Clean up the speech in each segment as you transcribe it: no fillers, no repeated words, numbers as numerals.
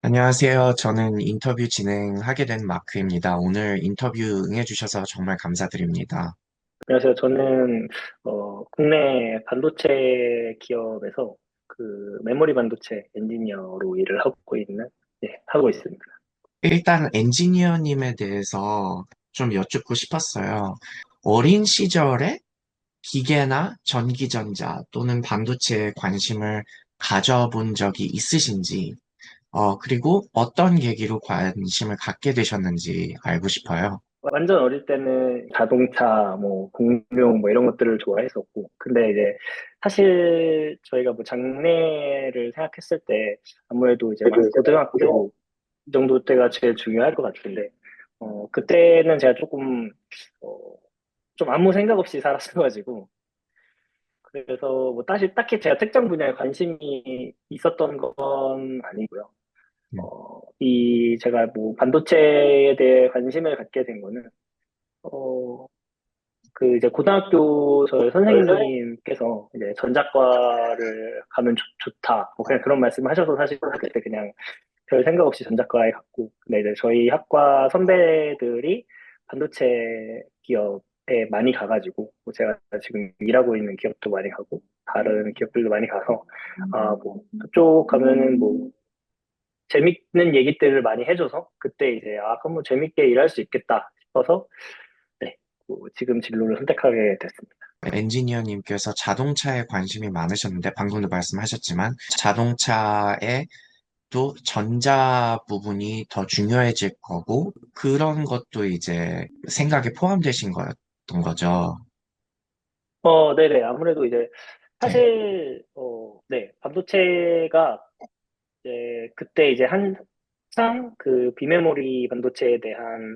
안녕하세요. 저는 인터뷰 진행하게 된 마크입니다. 오늘 인터뷰 응해주셔서 정말 감사드립니다. 안녕하세요. 저는 국내 반도체 기업에서 그 메모리 반도체 엔지니어로 일을 하고 있습니다. 일단 엔지니어님에 대해서 좀 여쭙고 싶었어요. 어린 시절에 기계나 전기전자 또는 반도체에 관심을 가져본 적이 있으신지, 그리고 어떤 계기로 관심을 갖게 되셨는지 알고 싶어요. 완전 어릴 때는 자동차, 뭐 공룡 뭐 이런 것들을 좋아했었고, 근데 이제 사실 저희가 뭐 장래를 생각했을 때 아무래도 이제 한 고등학교 정도 때가 제일 중요할 것 같은데, 그때는 제가 어, 좀 아무 생각 없이 살았어가지고 그래서 뭐 딱히 제가 특정 분야에 관심이 있었던 건 아니고요. 음, 제가 뭐 반도체에 대해 관심을 갖게 된 거는, 어, 그 이제 고등학교 저희 선생님께서 이제 전자과를 가면 좋다. 뭐 그냥 그런 말씀을 하셔서 사실 그때 그냥 별 생각 없이 전자과에 갔고, 근데 이제 저희 학과 선배들이 반도체 기업에 많이 가가지고, 뭐 제가 지금 일하고 있는 기업도 많이 가고, 다른 기업들도 많이 가서, 뭐, 그쪽 가면은 뭐, 재밌는 얘기들을 많이 해줘서, 그때 이제, 그럼 뭐 재밌게 일할 수 있겠다 싶어서, 네, 뭐 지금 진로를 선택하게 됐습니다. 엔지니어님께서 자동차에 관심이 많으셨는데, 방금도 말씀하셨지만, 자동차에 또 전자 부분이 더 중요해질 거고, 그런 것도 이제 생각에 포함되신 거였던 거죠. 네네. 아무래도 이제, 네. 네, 반도체가 이제 그때 이제 한창 그 비메모리 반도체에 대한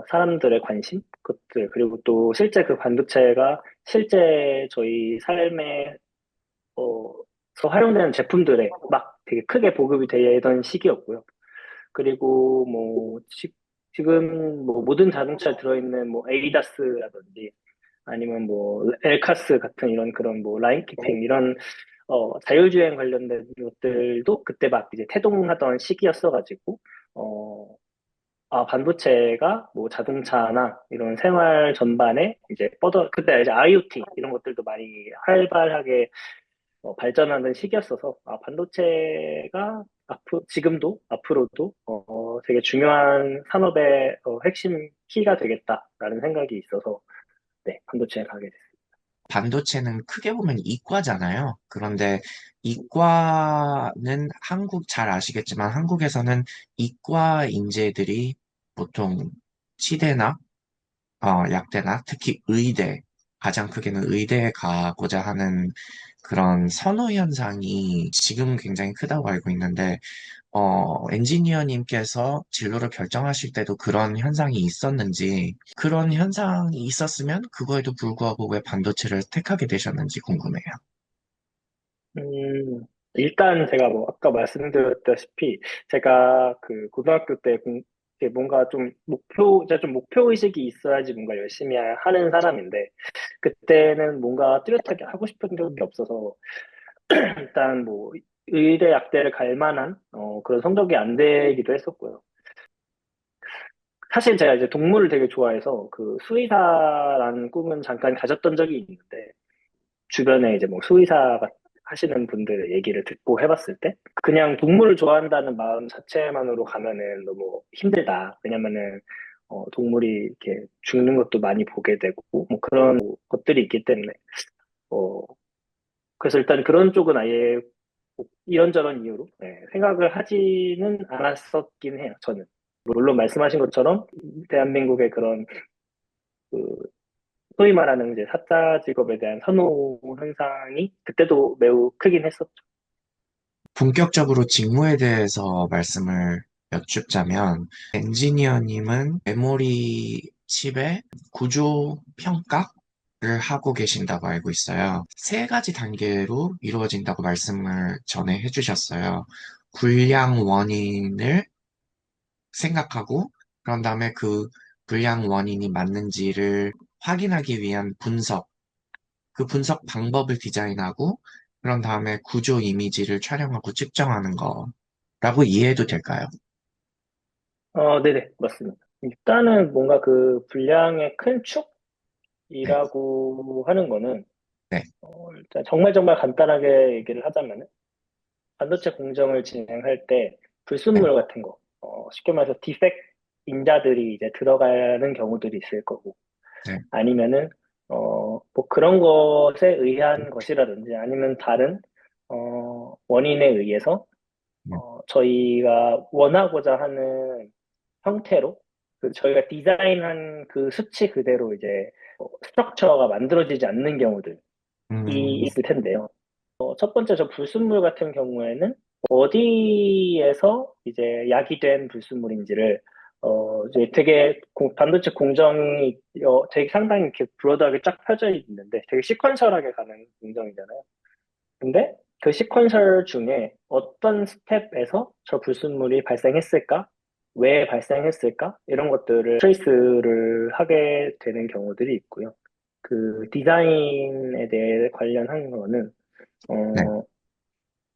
사람들의 관심, 그것들 그리고 또 실제 그 반도체가 실제 저희 삶에 서 활용되는 제품들에 막 되게 크게 보급이 되던 시기였고요. 그리고 뭐 지금 뭐 모든 자동차에 들어있는 뭐 에이다스라든지 아니면 뭐 엘카스 같은 이런 그런 뭐 라인 키핑 이런 자율주행 관련된 것들도 그때 막 이제 태동하던 시기였어가지고, 어, 반도체가 뭐 자동차나 이런 생활 전반에 이제 그때 이제 IoT 이런 것들도 많이 활발하게 발전하는 시기였어서, 반도체가 지금도 앞으로도 되게 중요한 산업의 핵심 키가 되겠다라는 생각이 있어서, 네, 반도체에 가게 됐습니다. 반도체는 크게 보면 이과잖아요. 그런데 이과는 잘 아시겠지만 한국에서는 이과 인재들이 보통 치대나 약대나 특히 의대, 가장 크게는 의대에 가고자 하는 그런 선호 현상이 지금 굉장히 크다고 알고 있는데, 엔지니어님께서 진로를 결정하실 때도 그런 현상이 있었는지, 그런 현상이 있었으면 그거에도 불구하고 왜 반도체를 택하게 되셨는지 궁금해요. 일단 제가 뭐 아까 말씀드렸다시피 제가 그 고등학교 때 이렇게 뭔가 제가 좀 목표 의식이 있어야지 뭔가 열심히 하는 사람인데 그때는 뭔가 뚜렷하게 하고 싶은 적이 없어서 일단 뭐 의대 약대를 갈 만한 그런 성적이 안 되기도 했었고요. 사실 제가 이제 동물을 되게 좋아해서 그 수의사라는 꿈은 잠깐 가졌던 적이 있는데 주변에 이제 뭐 수의사 하시는 분들의 얘기를 듣고 해봤을 때 그냥 동물을 좋아한다는 마음 자체만으로 가면은 너무 힘들다. 왜냐면은 동물이 이렇게 죽는 것도 많이 보게 되고 뭐 그런 것들이 있기 때문에 어 그래서 일단 그런 쪽은 아예 이런저런 이유로 생각을 하지는 않았었긴 해요. 저는 물론 말씀하신 것처럼 대한민국의 그런 그 소위 말하는 이제 사자 직업에 대한 선호 현상이 그때도 매우 크긴 했었죠. 본격적으로 직무에 대해서 말씀을 여쭙자면, 엔지니어님은 메모리 칩의 구조 평가를 하고 계신다고 알고 있어요. 세 가지 단계로 이루어진다고 말씀을 전에 해주셨어요. 불량 원인을 생각하고, 그런 다음에 그 불량 원인이 맞는지를 확인하기 위한 분석, 그 분석 방법을 디자인하고, 그런 다음에 구조 이미지를 촬영하고 측정하는 거. 이해해도 될까요? 네네, 맞습니다. 일단은 뭔가 그 분량의 큰 네, 축이라고 하는 거는, 네, 일단 정말 정말 간단하게 얘기를 하자면은, 반도체 공정을 진행할 때 네, 불순물 같은 거, 쉽게 말해서 디펙 인자들이 이제 들어가는 경우들이 있을 거고, 네, 아니면은, 뭐 그런 것에 의한 것이라든지, 아니면 다른, 원인에 의해서, 네, 저희가 원하고자 하는 형태로, 그 저희가 디자인한 그 수치 그대로 이제, 스트럭처가 만들어지지 않는 경우들이 음, 있을 텐데요. 첫 번째 저 불순물 같은 경우에는 어디에서 이제 야기된 불순물인지를 이제 되게 반도체 공정이 되게 상당히 이렇게 브로드하게 쫙 펴져 있는데 되게 시퀀셜하게 가는 공정이잖아요. 근데 그 시퀀셜 중에 어떤 스텝에서 저 불순물이 발생했을까? 왜 발생했을까? 이런 것들을 트레이스를 하게 되는 경우들이 있고요. 그 디자인에 대해 관련한 거는 네, 어,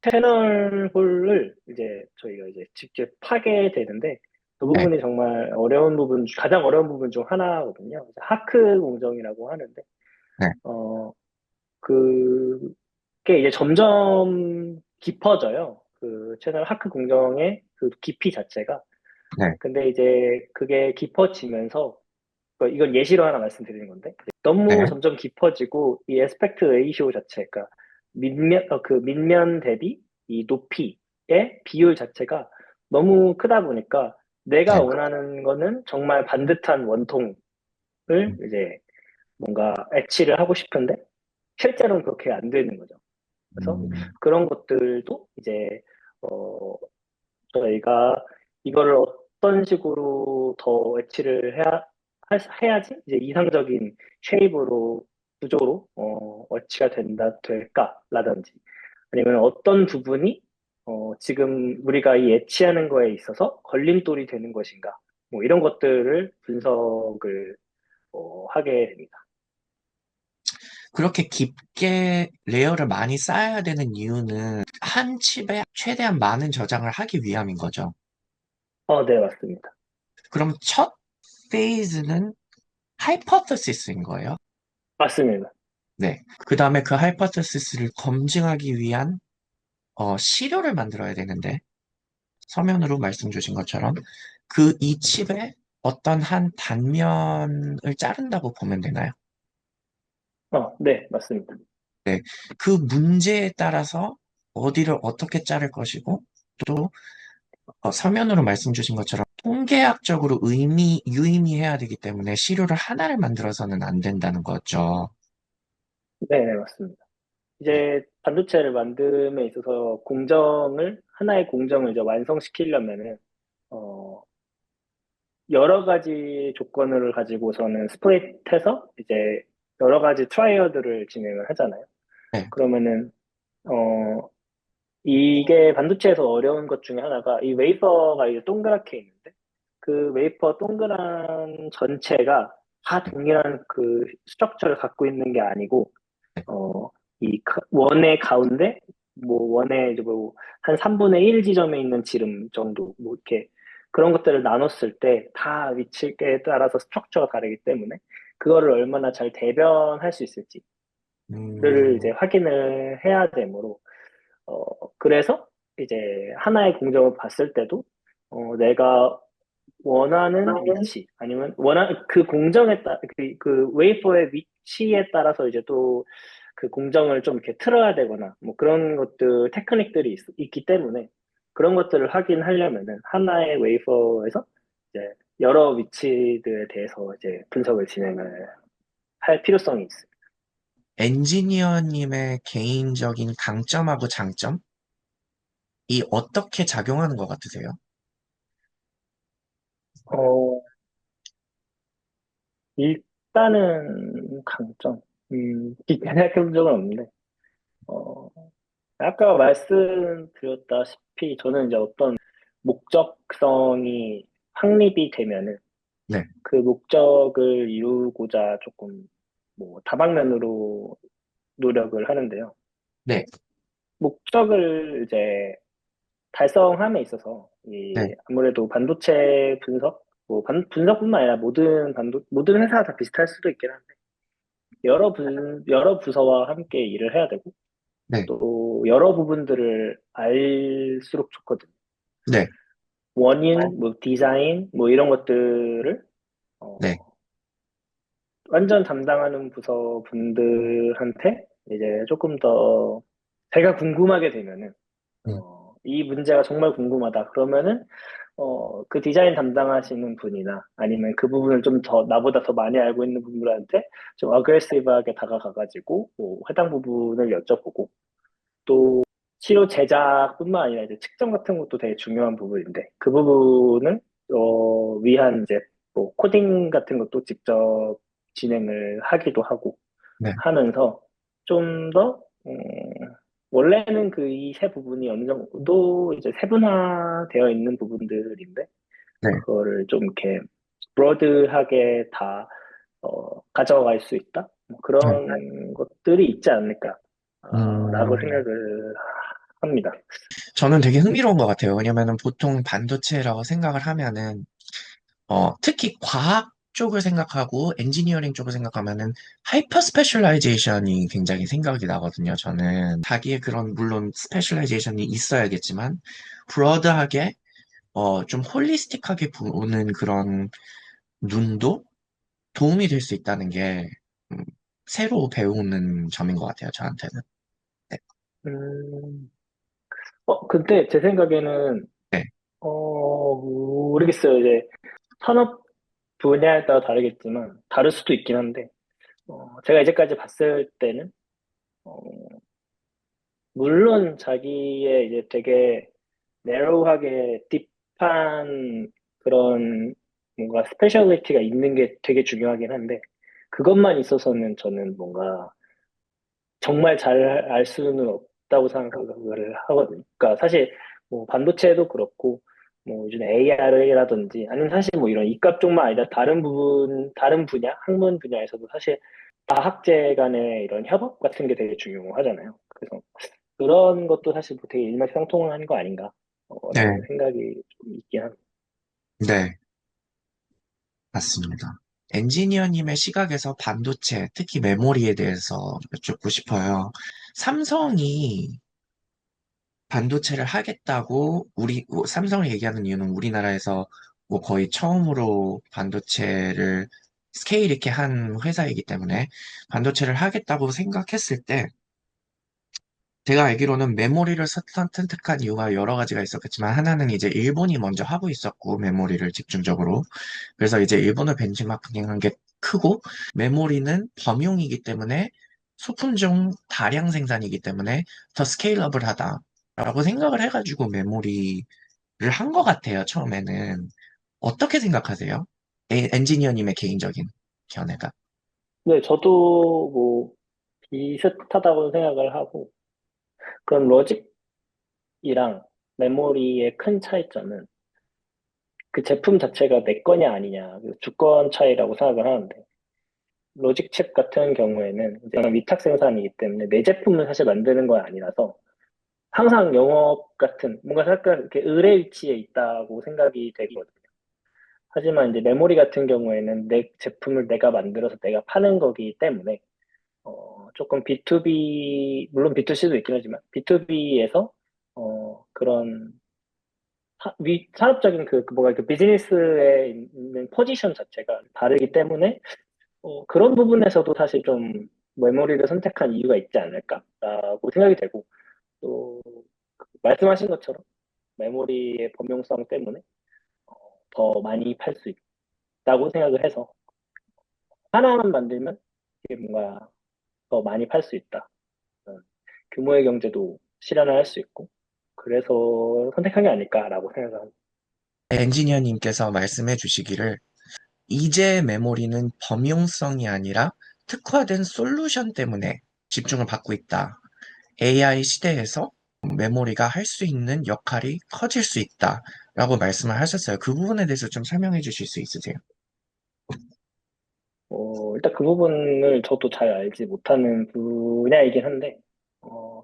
패널홀을 이제 저희가 이제 직접 파게 되는데 그 네, 부분이 정말 어려운 부분, 가장 어려운 부분 중 하나거든요. 하크 공정이라고 하는데 네, 어, 그게 이제 점점 깊어져요. 그 채널 하크 공정의 그 깊이 자체가. 네, 근데 이제 그게 깊어지면서 이건 예시로 하나 말씀드리는 건데 너무 네, 점점 깊어지고 이 에스펙트 레이시오 자체가 그 밑면 대비 이 높이의 비율 자체가 너무 크다 보니까 내가 네, 원하는 거는 정말 반듯한 원통을 이제 뭔가 애치를 하고 싶은데 실제로는 그렇게 안 되는 거죠. 그래서 음, 그런 것들도 이제 어, 저희가 이거를 어떤 식으로 더 애치를 해야지 이제 이상적인 쉐입으로 구조로 어치가 될까라든지 아니면 어떤 부분이 지금 우리가 이 애치하는 거에 있어서 걸림돌이 되는 것인가 뭐 이런 것들을 분석을 하게 됩니다. 그렇게 깊게 레이어를 많이 쌓아야 되는 이유는 한 칩에 최대한 많은 저장을 하기 위함인 거죠. 네, 맞습니다. 그럼 첫 페이즈는 하이퍼터시스인 거예요. 맞습니다. 네. 그 다음에 그 하이퍼터시스를 검증하기 위한 시료를 만들어야 되는데 서면으로 말씀 주신 것처럼 그 이 칩에 어떤 한 단면을 자른다고 보면 되나요? 네, 맞습니다. 네. 그 문제에 따라서 어디를 어떻게 자를 것이고 또 서면으로 말씀 주신 것처럼 통계학적으로 유의미해야 되기 때문에 시료를 하나를 만들어서는 안 된다는 거죠. 네, 네, 맞습니다. 네. 이제 반도체를 만듦에 있어서 하나의 공정을 이제 완성시키려면은, 어, 여러 가지 조건을 가지고서는 스플릿해서 이제 여러 가지 트라이어들을 진행을 하잖아요. 네. 그러면은, 이게 반도체에서 어려운 것 중에 하나가 이 웨이퍼가 이제 동그랗게 있는데 그 웨이퍼 동그란 전체가 다 동일한 그 스트럭처를 갖고 있는 게 아니고 어, 원의 가운데, 뭐, 원의 이제 뭐, 한 3분의 1 지점에 있는 지름 정도, 뭐, 이렇게, 그런 것들을 나눴을 때, 다 위치에 따라서 스트럭처가 다르기 때문에, 그거를 얼마나 잘 대변할 수 있을지를 이제 음, 확인을 해야 되므로, 그래서 이제 하나의 공정을 봤을 때도, 내가 원하는 위치, 아니면 그 공정에 그 웨이퍼의 위치에 따라서 이제 또 그 공정을 좀 이렇게 틀어야 되거나, 뭐 그런 것들, 테크닉들이 기 때문에 그런 것들을 확인하려면은 하나의 웨이퍼에서 이제 여러 위치들에 대해서 이제 분석을 진행을 할 필요성이 있어요. 엔지니어님의 개인적인 강점하고 장점이 어떻게 작용하는 것 같으세요? 어, 일단은 강점, 깊게 생각해 본 적은 없는데, 어, 아까 말씀드렸다시피 저는 이제 어떤 목적성이 확립이 되면은 네, 그 목적을 이루고자 조금 뭐 다방면으로 노력을 하는데요. 네, 목적을 이제 달성함에 있어서 네, 아무래도 반도체 분석, 분석뿐만 아니라 모든 회사가 다 비슷할 수도 있긴 한데 여러 부서와 함께 일을 해야 되고 네, 또 여러 부분들을 알수록 좋거든요. 네, 원인, 뭐 디자인, 뭐 이런 것들을 네, 어, 완전 담당하는 부서 분들한테 이제 조금 더 제가 궁금하게 되면은 음, 이 문제가 정말 궁금하다. 그러면은 그 디자인 담당하시는 분이나 아니면 그 부분을 좀 더 나보다 더 많이 알고 있는 분들한테 좀 어그레시브하게 다가가가지고 뭐 해당 부분을 여쭤보고 또 치료 제작뿐만 아니라 이제 측정 같은 것도 되게 중요한 부분인데 그 부분을 위한 이제 뭐 코딩 같은 것도 직접 진행을 하기도 하고 네, 하면서 좀 더 원래는 그 이 세 부분이 어느 정도 이제 세분화되어 있는 부분들인데 네, 그거를 좀 이렇게 브로드하게 다 가져갈 수 있다 뭐 네. 그런 것들이 있지 않을까 라고 음, 생각을 합니다. 저는 되게 흥미로운 것 같아요. 왜냐면은 보통 반도체라고 생각을 하면은, 특히 과학 쪽을 생각하고 엔지니어링 쪽을 생각하면은 하이퍼 스페셜라이제이션이 굉장히 생각이 나거든요. 저는 자기의 그런 물론 스페셜라이제이션이 있어야겠지만 브로드하게 좀 홀리스틱하게 보는 그런 눈도 도움이 될 수 있다는 게 음, 새로 배우는 점인 것 같아요. 저한테는. 네, 음, 근데 제 생각에는 네, 모르겠어요. 이제 산업 분야에 따라 다르겠지만 다를 수도 있긴 한데 제가 이제까지 봤을 때는 어, 물론 자기의 이제 되게 내로우하게 딥한 그런 뭔가 스페셜리티가 있는 게 되게 중요하긴 한데 그것만 있어서는 저는 뭔가 정말 잘 알 수는 없다고 생각을 하거든요. 그러니까 사실 뭐 반도체도 그렇고 뭐 요즘 AR이라든지 아니면 사실 뭐 이런 이과 쪽만 아니라 다른 분야, 학문 분야에서도 사실 과학제 간의 이런 협업 같은 게 되게 중요하잖아요. 그래서 그런 것도 사실 뭐 되게 일맥상통한 거 아닌가, 라는 네, 생각이 좀 있긴 합니다. 네, 맞습니다. 엔지니어님의 시각에서 반도체, 특히 메모리에 대해서 여쭙고 싶어요. 삼성이 반도체를 하겠다고 삼성을 얘기하는 이유는 우리나라에서 뭐 거의 처음으로 반도체를 스케일 있게 한 회사이기 때문에 반도체를 하겠다고 생각했을 때 제가 알기로는 메모리를 선택한 이유가 여러 가지가 있었겠지만 하나는 이제 일본이 먼저 하고 있었고 메모리를 집중적으로 그래서 이제 일본을 벤치마킹한 게 크고 메모리는 범용이기 때문에 소품종 다량 생산이기 때문에 더 스케일러블하다라고 생각을 해가지고 메모리를 한 것 같아요, 처음에는. 어떻게 생각하세요? 엔지니어님의 개인적인 견해가. 네, 저도 뭐 비슷하다고 생각을 하고 그런 로직이랑 메모리의 큰 차이점은 그 제품 자체가 내 거냐 아니냐 그 주권 차이라고 생각을 하는데 로직 칩 같은 경우에는 이제 위탁 생산이기 때문에 내 제품을 사실 만드는 건 아니라서 항상 영업 같은 뭔가 살짝 이렇게 의뢰 위치에 있다고 생각이 되거든요. 하지만 이제 메모리 같은 경우에는 내 제품을 내가 만들어서 내가 파는 거기 때문에 조금 B2B 물론 B2C도 있긴 하지만 B2B에서 그런 산업적인 뭐가 그 비즈니스에 있는 포지션 자체가 다르기 때문에 그런 부분에서도 사실 좀 메모리를 선택한 이유가 있지 않을까라고 생각이 되고 또 말씀하신 것처럼 메모리의 범용성 때문에 더 많이 팔 수 있다고 생각을 해서 하나만 만들면 이게 뭔가 더 많이 팔 수 있다. 규모의 경제도 실현을 할 수 있고 그래서 선택한 게 아닐까라고 생각을 합니다. 엔지니어님께서 말씀해 주시기를 이제 메모리는 범용성이 아니라 특화된 솔루션 때문에 집중을 받고 있다. AI 시대에서 메모리가 할 수 있는 역할이 커질 수 있다. 라고 말씀을 하셨어요. 그 부분에 대해서 좀 설명해 주실 수 있으세요? 일단 그 부분을 저도 잘 알지 못하는 분야이긴 한데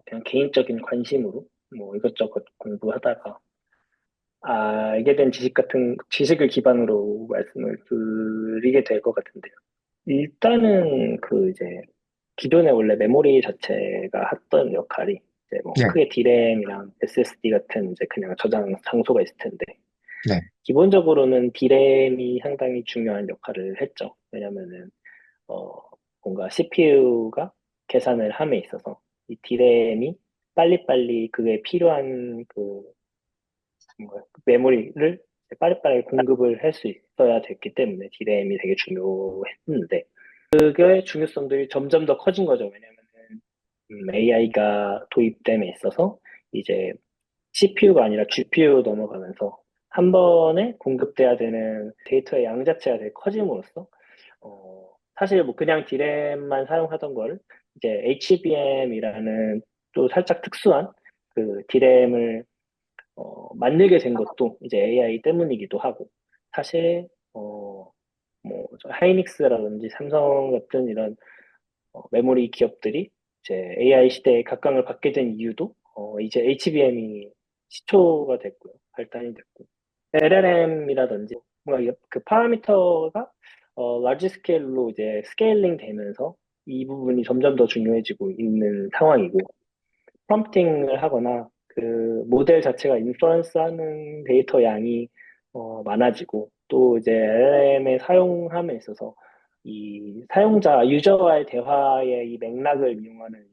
그냥 개인적인 관심으로. 뭐 이것저것 공부하다가 알게 된 지식을 기반으로 말씀을 드리게 될 것 같은데요. 일단은 그 이제 기존에 원래 메모리 자체가 했던 역할이 이제 뭐 네, 크게 D램이랑 SSD 같은 이제 그냥 저장 장소가 있을 텐데 네, 기본적으로는 D램이 상당히 중요한 역할을 했죠. 왜냐면은 어 뭔가 CPU가 계산을 함에 있어서 이 D램이 빨리빨리 그게 필요한 그 뭔가 메모리를 빨리빨리 공급을 할 수 있어야 됐기 때문에 D램이 되게 중요했는데 그게 중요성들이 점점 더 커진 거죠. 왜냐면은 AI가 도입됨에 있어서 이제 CPU가 아니라 GPU로 넘어가면서 한 번에 공급돼야 되는 데이터의 양 자체가 되게 커짐으로써 사실 뭐 그냥 D램만 사용하던 거를 이제 HBM이라는 또 살짝 특수한 그 D램을 만들게 된 것도 이제 AI 때문이기도 하고, 사실, 저 하이닉스라든지 삼성 같은 이런 메모리 기업들이 이제 AI 시대에 각광을 받게 된 이유도 이제 HBM이 시초가 됐고요. 발단이 됐고. LLM이라든지 뭔가 그 파라미터가 라지 스케일로 이제 스케일링 되면서 이 부분이 점점 더 중요해지고 있는 상황이고, 프롬프팅을 하거나 그 모델 자체가 인퍼런스 하는 데이터 양이 많아지고 또 이제 LLM의 사용함에 있어서 이 사용자, 유저와의 대화의 이 맥락을 이용하는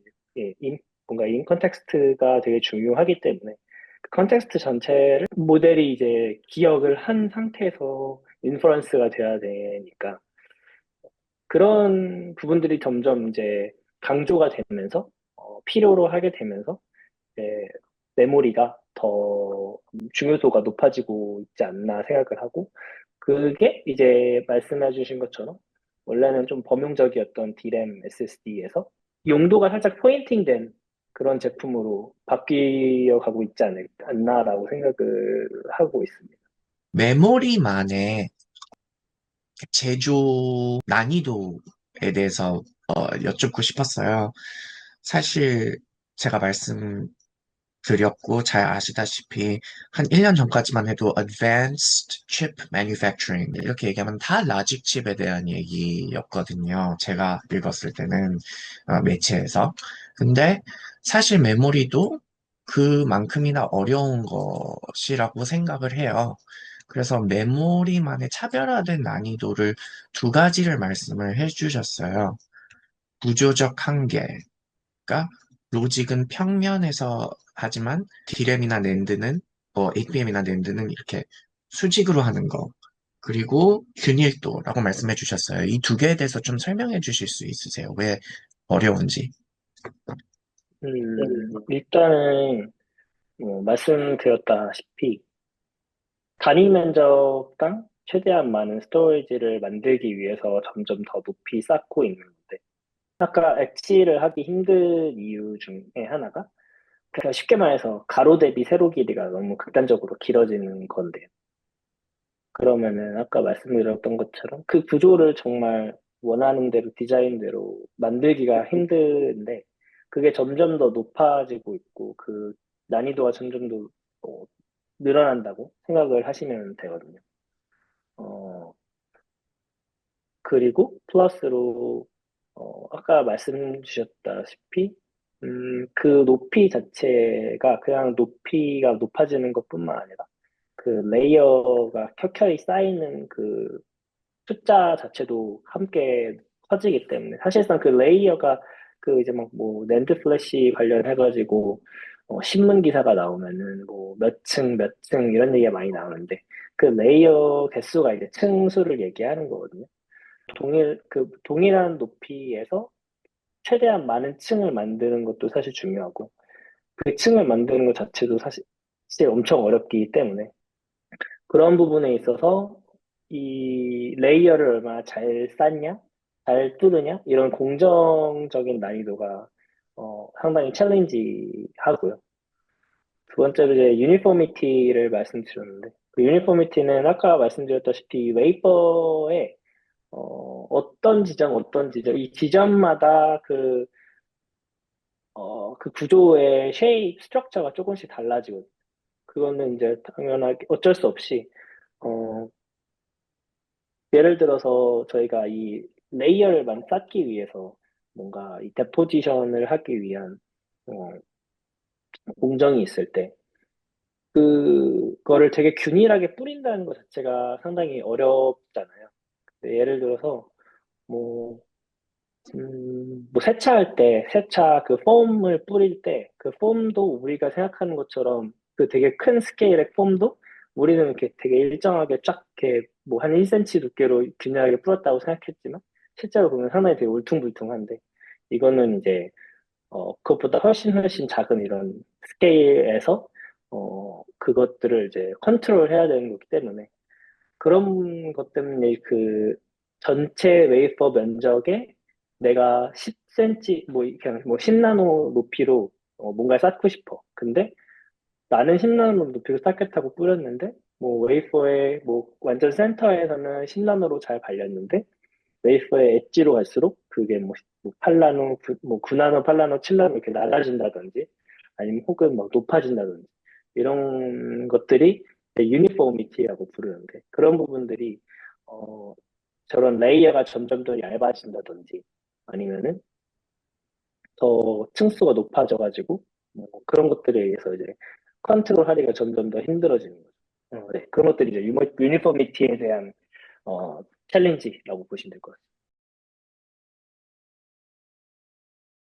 뭔가 인 컨텍스트가 되게 중요하기 때문에 그 컨텍스트 전체를 모델이 이제 기억을 한 상태에서 인퍼런스가 돼야 되니까 그런 부분들이 점점 이제 강조가 되면서 필요로 하게 되면서 이제 메모리가 더 중요도가 높아지고 있지 않나 생각을 하고 그게 이제 말씀해 주신 것처럼 원래는 좀 범용적이었던 D램 SSD에서 용도가 살짝 포인팅된 그런 제품으로 바뀌어 가고 있지 않나라고 생각을 하고 있습니다. 메모리만의 제조 난이도에 대해서 여쭙고 싶었어요. 사실 제가 말씀드렸고 잘 아시다시피 한 1년 전까지만 해도 Advanced Chip Manufacturing 이렇게 얘기하면 다 라직 칩에 대한 얘기였거든요. 제가 읽었을 때는 매체에서. 근데 사실 메모리도 그만큼이나 어려운 것이라고 생각을 해요. 그래서 메모리만의 차별화된 난이도를 두 가지를 말씀을 해주셨어요. 구조적 한계가 로직은 평면에서 하지만 D램이나 낸드는 HBM이나 낸드는 이렇게 수직으로 하는 거. 그리고 균일도라고 말씀해 주셨어요. 이 두 개에 대해서 좀 설명해 주실 수 있으세요? 왜 어려운지. 일단은 말씀드렸다시피 단위 면적당 최대한 많은 스토리지를 만들기 위해서 점점 더 높이 쌓고 있는 건데, 아까 엑치를 하기 힘든 이유 중에 하나가, 그냥 쉽게 말해서 가로 대비 세로 길이가 너무 극단적으로 길어지는 건데요. 그러면은 아까 말씀드렸던 것처럼 그 구조를 정말 원하는 대로 디자인대로 만들기가 힘든데, 그게 점점 더 높아지고 있고, 그 난이도가 점점 더 어, 늘어난다고 생각을 하시면 되거든요. 어, 그리고 플러스로, 아까 말씀 주셨다시피, 그 높이 자체가 그냥 높이가 높아지는 것뿐만 아니라, 그 레이어가 켜켜이 쌓이는 그 숫자 자체도 함께 커지기 때문에, 사실상 그 레이어가 그 이제 막 뭐 낸드 플래시 관련해가지고, 신문 기사가 나오면은 뭐 몇 층, 몇 층 이런 얘기가 많이 나오는데, 그 레이어 개수가 이제 층수를 얘기하는 거거든요. 동일한 높이에서 최대한 많은 층을 만드는 것도 사실 중요하고, 그 층을 만드는 것 자체도 사실 엄청 어렵기 때문에, 그런 부분에 있어서 이 레이어를 얼마나 잘 쌓냐, 잘 뚫느냐, 이런 공정적인 난이도가 상당히 챌린지 하고요. 두 번째로 이제 유니포미티를 말씀드렸는데, 그 유니포미티는 아까 말씀드렸다시피 웨이퍼에 어떤 지점, 이 지점마다 그 그 구조의 쉐입, 스트럭처가 조금씩 달라지고, 그거는 이제 당연하게 어쩔 수 없이, 어, 예를 들어서 저희가 이 레이어를만 쌓기 위해서 뭔가 이 데포지션을 하기 위한, 어, 공정이 있을 때, 그거를 되게 균일하게 뿌린다는 것 자체가 상당히 어렵잖아요. 예를 들어서, 뭐, 뭐 세차할 때, 세차 그 폼을 뿌릴 때, 그 폼도 우리가 생각하는 것처럼 그 되게 큰 스케일의 폼도 우리는 이렇게 되게 일정하게 쫙 이렇게 뭐 한 1cm 두께로 균일하게 뿌렸다고 생각했지만, 실제로 보면 상당히 되게 울퉁불퉁한데, 이거는 이제, 그것보다 훨씬 작은 이런 스케일에서, 그것들을 이제 컨트롤 해야 되는 거기 때문에, 그런 것 때문에 그 전체 웨이퍼 면적에 내가 10cm, 뭐, 그냥 뭐 10나노 높이로 뭔가를 쌓고 싶어. 근데 나는 10나노 높이로 쌓겠다고 뿌렸는데, 뭐 웨이퍼의 뭐 완전 센터에서는 10나노로 잘 발렸는데, 웨이퍼의 엣지로 갈수록 그게 뭐 8나노, 뭐 9나노, 8나노, 7나노 이렇게 낮아진다든지, 아니면 혹은 막 높아진다든지, 이런 것들이 유니포미티라고 부르는데, 그런 부분들이, 어, 저런 레이어가 점점 더 얇아진다든지, 아니면은 더 층수가 높아져가지고, 뭐 그런 것들에 의해서 이제 컨트롤 하기가 점점 더 힘들어지는 거죠. 네. 그런 것들이 이제 유니포미티에 대한, 챌린지라고 보시면 될 것 같아요.